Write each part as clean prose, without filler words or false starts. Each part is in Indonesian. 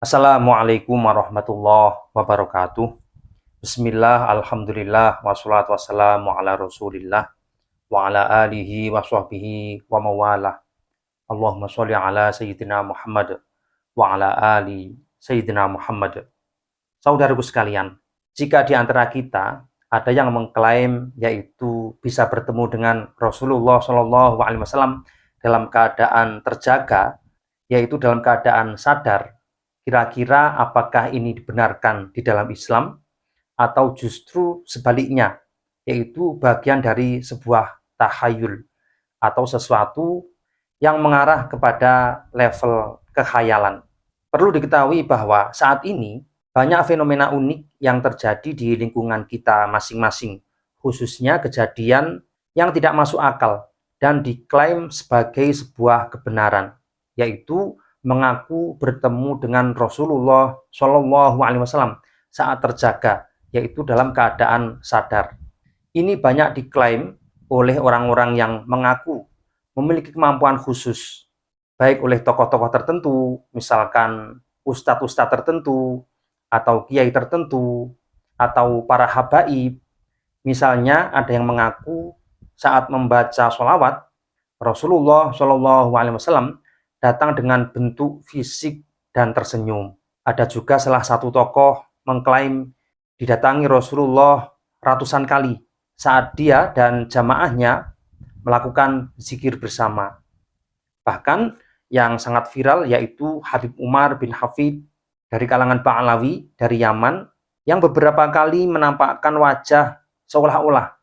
Assalamualaikum warahmatullahi wabarakatuh. Bismillah, alhamdulillah, wassalatu wassalamu ala rasulillah, wa ala alihi wa sahbihi wa mawalah. Allahumma sholli ala Sayyidina Muhammad, wa ala ali Sayyidina Muhammad. Saudaraku sekalian, jika di antara kita ada yang mengklaim yaitu bisa bertemu dengan Rasulullah Shallallahu Alaihi Wasallam dalam keadaan terjaga, yaitu dalam keadaan sadar, kira-kira apakah ini dibenarkan di dalam Islam atau justru sebaliknya, yaitu bagian dari sebuah tahayul atau sesuatu yang mengarah kepada level kekhayalan. Perlu diketahui bahwa saat ini banyak fenomena unik yang terjadi di lingkungan kita masing-masing, khususnya kejadian yang tidak masuk akal dan diklaim sebagai sebuah kebenaran, yaitu mengaku bertemu dengan Rasulullah Shallallahu Alaihi Wasallam saat terjaga, yaitu dalam keadaan sadar. Ini banyak diklaim oleh orang-orang yang mengaku memiliki kemampuan khusus, baik oleh tokoh-tokoh tertentu, misalkan ustadz-ustadz tertentu, atau kiai tertentu, atau para habaib. Misalnya ada yang mengaku saat membaca sholawat, Rasulullah Shallallahu Alaihi Wasallam datang dengan bentuk fisik dan tersenyum. Ada juga salah satu tokoh mengklaim didatangi Rasulullah ratusan kali saat dia dan jamaahnya melakukan zikir bersama. Bahkan yang sangat viral yaitu Habib Umar bin Hafid dari kalangan Ba'alawi dari Yaman yang beberapa kali menampakkan wajah seolah-olah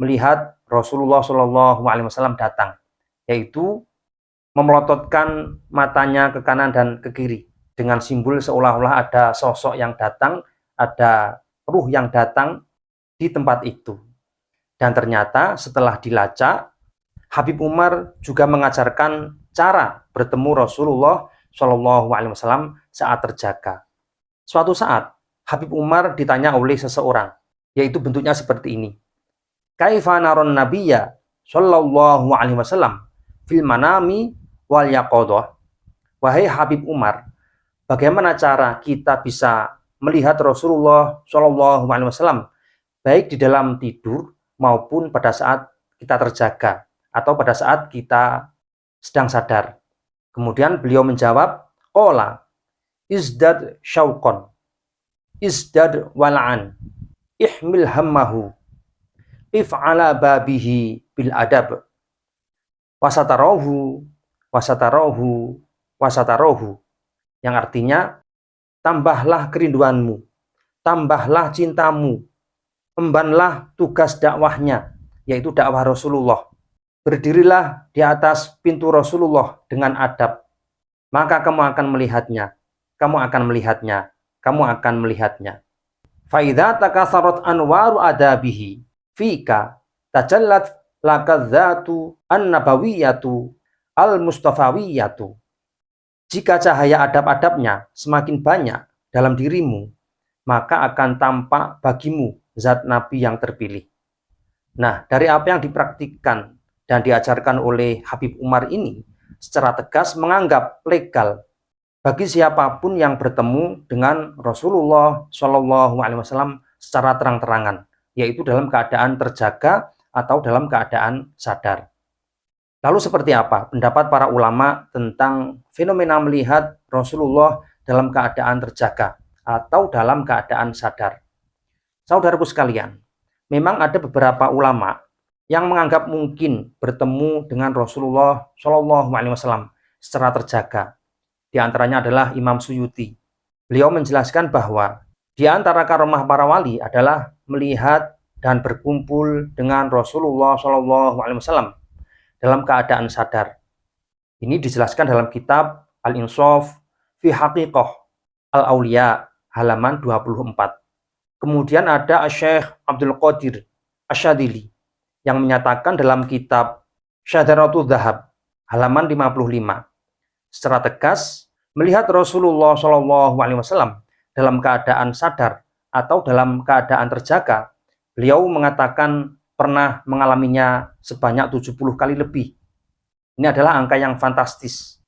melihat Rasulullah Shallallahu Alaihi Wasallam datang, yaitu memelototkan matanya ke kanan dan ke kiri dengan simbol seolah-olah ada sosok yang datang, ada ruh yang datang di tempat itu. Dan ternyata setelah dilacak, Habib Umar juga mengajarkan cara bertemu Rasulullah Shallallahu Alaihi Wasallam saat terjaga. Suatu saat Habib Umar ditanya oleh seseorang, yaitu bentuknya seperti ini. Kaifa naron nabiyya Shallallahu Alaihi Wasallam fil manami wal yaqodoh. Wahai Habib Umar, bagaimana cara kita bisa melihat Rasulullah Shallallahu Alaihi Wasallam baik di dalam tidur maupun pada saat kita terjaga atau pada saat kita sedang sadar? Kemudian beliau menjawab, Qala izdad syauqon, izdad wal'an, ihmil hammahu, if'ala babihi bil adab, wasatarohu wasatarohu wasatarohu, yang artinya tambahlah kerinduanmu, tambahlah cintamu, embanlah tugas dakwahnya, yaitu dakwah Rasulullah. Berdirilah di atas pintu Rasulullah dengan adab, maka kamu akan melihatnya, kamu akan melihatnya, kamu akan melihatnya. Faidha takasarat anwaru adabihi fika tajallat lakadzatu an-nabawiyatu al-mustafawiyatu. Jika cahaya adab-adabnya semakin banyak dalam dirimu, maka akan tampak bagimu zat Nabi yang terpilih. Nah, dari apa yang dipraktikkan dan diajarkan oleh Habib Umar ini, secara tegas menganggap legal bagi siapapun yang bertemu dengan Rasulullah Shallallahu Alaihi Wasallam secara terang-terangan, yaitu dalam keadaan terjaga atau dalam keadaan sadar. Lalu seperti apa pendapat para ulama tentang fenomena melihat Rasulullah dalam keadaan terjaga atau dalam keadaan sadar? Saudaraku sekalian, memang ada beberapa ulama yang menganggap mungkin bertemu dengan Rasulullah Shallallahu Alaihi Wasallam secara terjaga. Di antaranya adalah Imam Suyuti. Beliau menjelaskan bahwa di antara karomah para wali adalah melihat dan berkumpul dengan Rasulullah Shallallahu Alaihi Wasallam dalam keadaan sadar. Ini dijelaskan dalam kitab Al-Insaf fi Haqiqah Al-Auliya halaman 24. Kemudian ada Syekh Abdul Qadir Asyadili yang menyatakan dalam kitab Syadaratul Dhahab halaman 55 secara tegas melihat Rasulullah Shallallahu Alaihi Wasallam dalam keadaan sadar atau dalam keadaan terjaga. Beliau mengatakan pernah mengalaminya sebanyak 70 kali lebih. Ini adalah angka yang fantastis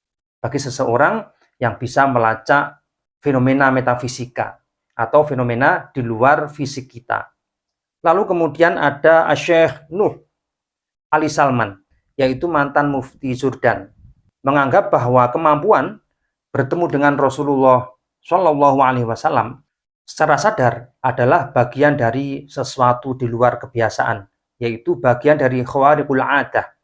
bagi seseorang yang bisa melacak fenomena metafisika atau fenomena di luar fisik kita. Lalu kemudian ada Syekh Nuh Ali Salman, yaitu mantan mufti Jordan, menganggap bahwa kemampuan bertemu dengan Rasulullah Shallallahu Alaihi Wasallam secara sadar adalah bagian dari sesuatu di luar kebiasaan, yaitu bagian dari khawariqul adah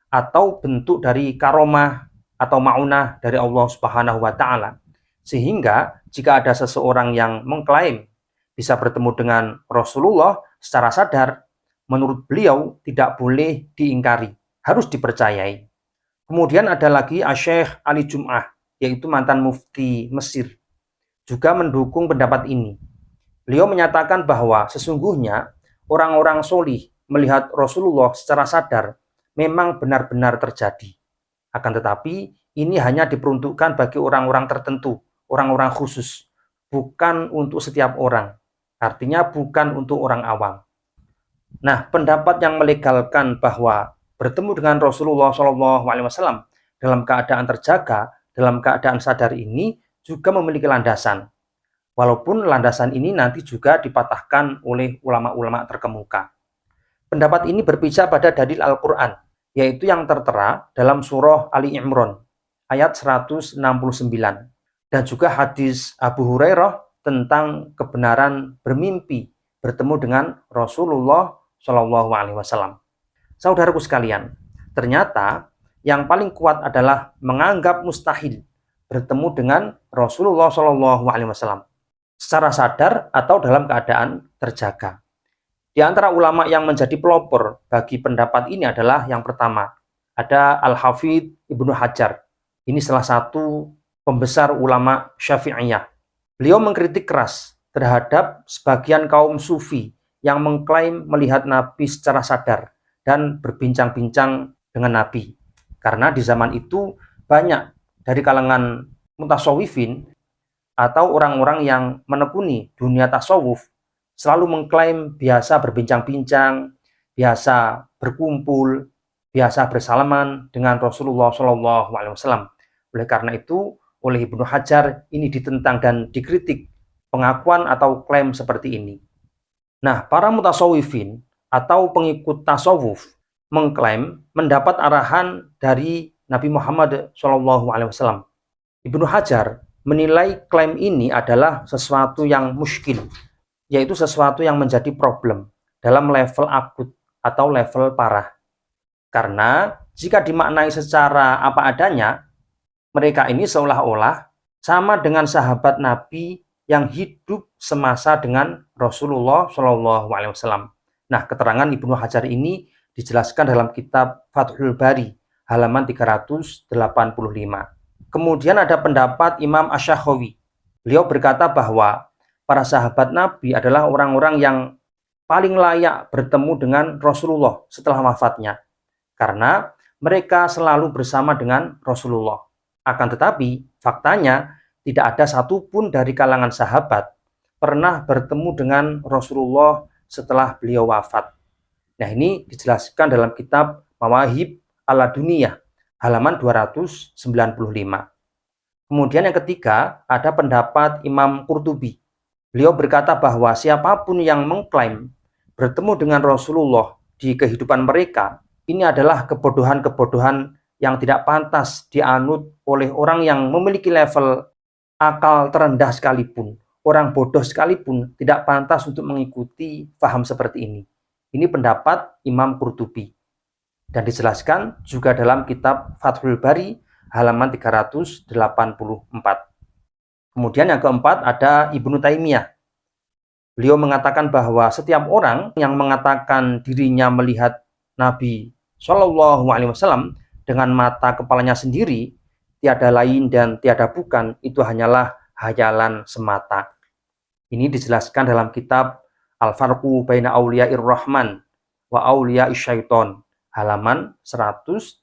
atau bentuk dari karomah atau ma'unah dari Allah Subhanahu wa taala. Sehingga jika ada seseorang yang mengklaim bisa bertemu dengan Rasulullah secara sadar, menurut beliau tidak boleh diingkari, harus dipercayai. Kemudian ada lagi Syekh Ali Jum'ah, yaitu mantan mufti Mesir, juga mendukung pendapat ini. Beliau menyatakan bahwa sesungguhnya orang-orang solih melihat Rasulullah secara sadar memang benar-benar terjadi. Akan tetapi ini hanya diperuntukkan bagi orang-orang tertentu, orang-orang khusus, bukan untuk setiap orang. Artinya bukan untuk orang awam. Nah, pendapat yang melegalkan bahwa bertemu dengan Rasulullah SAW dalam keadaan terjaga, dalam keadaan sadar ini juga memiliki landasan. Walaupun landasan ini nanti juga dipatahkan oleh ulama-ulama terkemuka. Pendapat ini berpijak pada dalil Al-Quran, yaitu yang tertera dalam surah Ali Imran, ayat 169. Dan juga hadis Abu Hurairah tentang kebenaran bermimpi bertemu dengan Rasulullah Shallallahu Alaihi Wasallam. Saudaraku sekalian, ternyata yang paling kuat adalah menganggap mustahil bertemu dengan Rasulullah Shallallahu Alaihi Wasallam secara sadar atau dalam keadaan terjaga. Di antara ulama yang menjadi pelopor bagi pendapat ini adalah yang pertama, ada Al-Hafidh Ibnu Hajar. Ini salah satu pembesar ulama Syafi'iyah. Beliau mengkritik keras terhadap sebagian kaum sufi yang mengklaim melihat Nabi secara sadar dan berbincang-bincang dengan Nabi. Karena di zaman itu banyak dari kalangan mutasawwifin atau orang-orang yang menekuni dunia tasawuf selalu mengklaim biasa berbincang-bincang, biasa berkumpul, biasa bersalaman dengan Rasulullah SAW. Oleh karena itu, oleh Ibnu Hajar ini ditentang dan dikritik pengakuan atau klaim seperti ini. Nah, para mutasawwifin atau pengikut tasawuf mengklaim mendapat arahan dari Nabi Muhammad SAW. Ibnu Hajar menilai klaim ini adalah sesuatu yang muskil, yaitu sesuatu yang menjadi problem dalam level akut atau level parah. Karena jika dimaknai secara apa adanya, mereka ini seolah-olah sama dengan sahabat Nabi yang hidup semasa dengan Rasulullah SAW. Nah, keterangan Ibnu Hajar ini dijelaskan dalam kitab Fathul Bari, halaman 385. Kemudian ada pendapat Imam Asy-Syakhawi. Beliau berkata bahwa para sahabat Nabi adalah orang-orang yang paling layak bertemu dengan Rasulullah setelah wafatnya. Karena mereka selalu bersama dengan Rasulullah. Akan tetapi, faktanya tidak ada satupun dari kalangan sahabat pernah bertemu dengan Rasulullah setelah beliau wafat. Nah, ini dijelaskan dalam kitab Mawahib Al-Laduniyah, halaman 295. Kemudian yang ketiga, ada pendapat Imam Qurtubi. Beliau berkata bahwa siapapun yang mengklaim bertemu dengan Rasulullah di kehidupan mereka, ini adalah kebodohan-kebodohan yang tidak pantas dianut oleh orang yang memiliki level akal terendah sekalipun. Orang bodoh sekalipun tidak pantas untuk mengikuti paham seperti ini. Ini pendapat Imam Qurtubi. Dan dijelaskan juga dalam kitab Fathul Bari, halaman 384. Kemudian yang keempat ada Ibnu Taimiyah. Beliau mengatakan bahwa setiap orang yang mengatakan dirinya melihat Nabi Shallallahu Alaihi Wasallam dengan mata kepalanya sendiri, tiada lain dan tiada bukan, itu hanyalah hayalan semata. Ini dijelaskan dalam kitab Al-Farqu Baina Auliya'ir Rahman wa Auliya'ish Syaiton, halaman 138.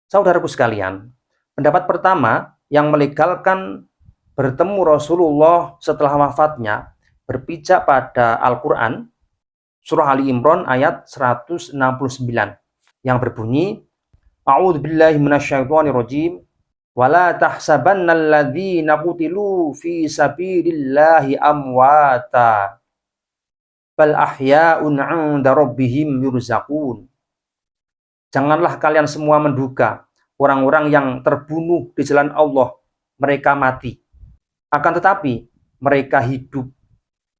Saudaraku sekalian, pendapat pertama yang melegalkan bertemu Rasulullah setelah wafatnya berpijak pada Al-Quran, surah Ali Imran ayat 169, yang berbunyi, A'udzubillahi minasyaitonirrajim, Wala tahsabannalladzina qutilu fi sabilillahi amwata bal ahya'un 'inda rabbihim yurzaqun. Janganlah kalian semua menduga orang-orang yang terbunuh di jalan Allah mereka mati. Akan tetapi mereka hidup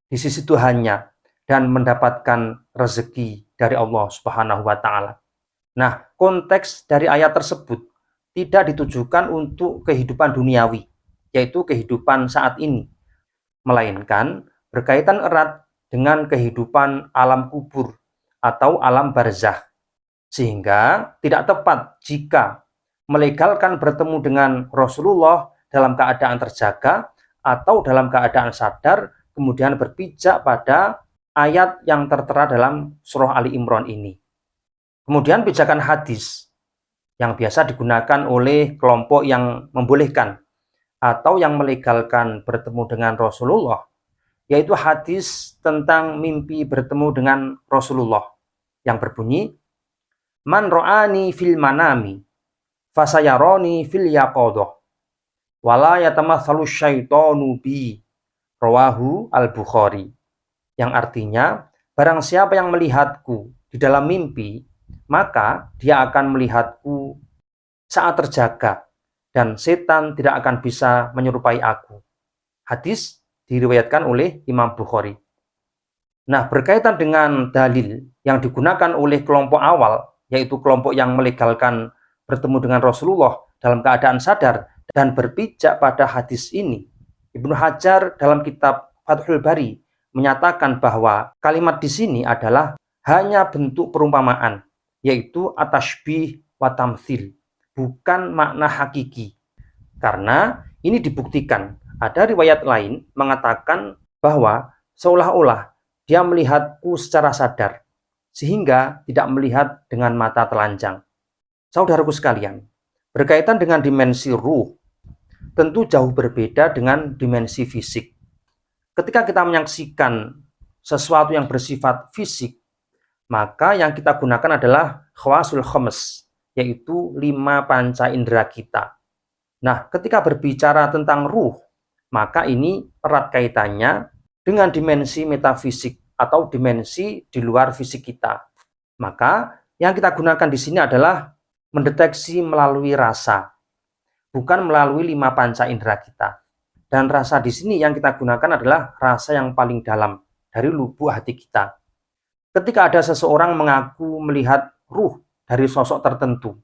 di sisi Tuhannya dan mendapatkan rezeki dari Allah Subhanahu wa taala. Nah, konteks dari ayat tersebut tidak ditujukan untuk kehidupan duniawi, yaitu kehidupan saat ini, melainkan berkaitan erat dengan kehidupan alam kubur atau alam barzakh. Sehingga tidak tepat jika melegalkan bertemu dengan Rasulullah dalam keadaan terjaga atau dalam keadaan sadar, kemudian berpijak pada ayat yang tertera dalam surah Ali Imran ini. Kemudian pijakan hadis yang biasa digunakan oleh kelompok yang membolehkan atau yang melegalkan bertemu dengan Rasulullah, yaitu hadis tentang mimpi bertemu dengan Rasulullah yang berbunyi, man ra'ani fil manami fasayaroni fil yaqadhah wala yatamatsalu syaitanu bi, rawahu al-Bukhari, yang artinya barang siapa yang melihatku di dalam mimpi maka dia akan melihatku saat terjaga dan setan tidak akan bisa menyerupai aku. Hadis diriwayatkan oleh Imam Bukhari. Nah, berkaitan dengan dalil yang digunakan oleh kelompok awal, yaitu kelompok yang melegalkan bertemu dengan Rasulullah dalam keadaan sadar dan berpijak pada hadis ini, Ibnu Hajar dalam kitab Fathul Bari menyatakan bahwa kalimat di sini adalah hanya bentuk perumpamaan, yaitu at-tashbih wa tamtsil, bukan makna hakiki. Karena ini dibuktikan, ada riwayat lain mengatakan bahwa seolah-olah dia melihatku secara sadar, sehingga tidak melihat dengan mata telanjang. Saudaraku sekalian, berkaitan dengan dimensi ruh, tentu jauh berbeda dengan dimensi fisik. Ketika kita menyaksikan sesuatu yang bersifat fisik, maka yang kita gunakan adalah khawasul khams, yaitu 5 panca indera kita. Nah, ketika berbicara tentang ruh, maka ini erat kaitannya dengan dimensi metafisik atau dimensi di luar fisik kita. Maka yang kita gunakan di sini adalah mendeteksi melalui rasa, bukan melalui 5 panca indera kita. Dan rasa di sini yang kita gunakan adalah rasa yang paling dalam dari lubuk hati kita. Ketika ada seseorang mengaku melihat ruh dari sosok tertentu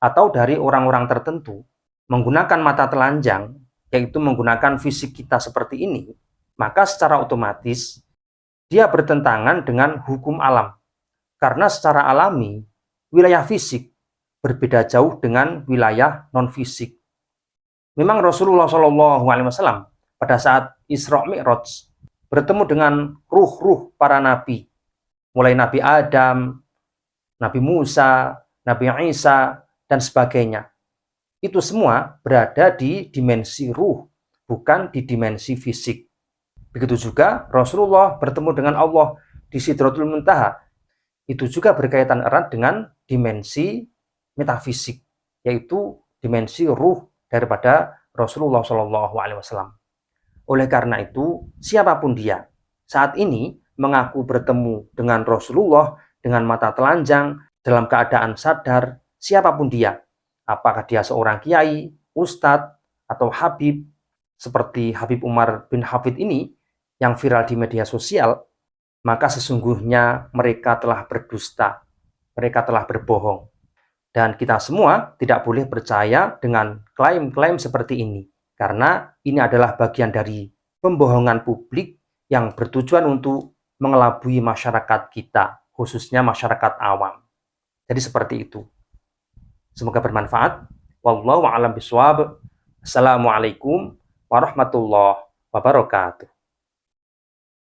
atau dari orang-orang tertentu menggunakan mata telanjang, yaitu menggunakan fisik kita seperti ini, maka secara otomatis dia bertentangan dengan hukum alam. Karena secara alami, wilayah fisik berbeda jauh dengan wilayah non-fisik. Memang Rasulullah SAW pada saat Isra Mi'raj bertemu dengan ruh-ruh para nabi, mulai Nabi Adam, Nabi Musa, Nabi Isa, dan sebagainya. Itu semua berada di dimensi ruh, bukan di dimensi fisik. Begitu juga Rasulullah bertemu dengan Allah di Sidratul Muntaha. Itu juga berkaitan erat dengan dimensi metafisik, yaitu dimensi ruh daripada Rasulullah SAW. Oleh karena itu, siapapun dia, saat ini mengaku bertemu dengan Rasulullah dengan mata telanjang dalam keadaan sadar, siapapun dia, apakah dia seorang kiai, ustadz, atau habib, seperti Habib Umar bin Hafid ini yang viral di media sosial, maka sesungguhnya mereka telah berdusta, mereka telah berbohong. Dan kita semua tidak boleh percaya dengan klaim-klaim seperti ini, karena ini adalah bagian dari pembohongan publik yang bertujuan untuk mengelabui masyarakat kita, khususnya masyarakat awam. Jadi seperti itu. Semoga bermanfaat. Wallahu a'lam bishawab. Assalamualaikum warahmatullahi wabarakatuh.